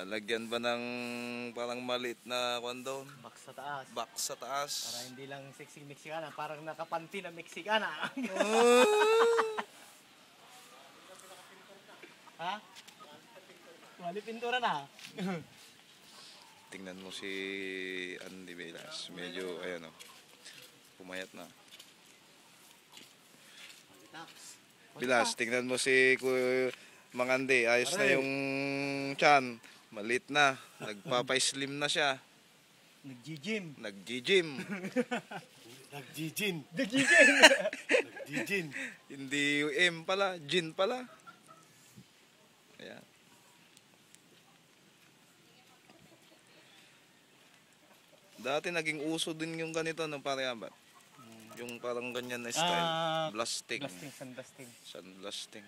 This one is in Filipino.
Lagyan ba ng parang maliit na doon? Box sa taas. Box sa taas. Para hindi lang sexy Mexicana, parang nakapanty na Mexicana. Ha? Wali pintura na. Tingnan mo si Andy Velas. Medyo, ayan o. Pumayat na. Bilas, tingnan mo si Mang Andy. Ayos na yung tiyan. Malit na. Nagpapay-slim na siya. Nag-gym. Nag-gym. Nag-gin. Nag-gym. Nag-gin. Hindi M pala. Gin pala. Ayan. Dati naging uso din yung ganito ng parehabat. Yung parang ganyan na style. Blasting. Blasting, sun blasting. Sun blasting.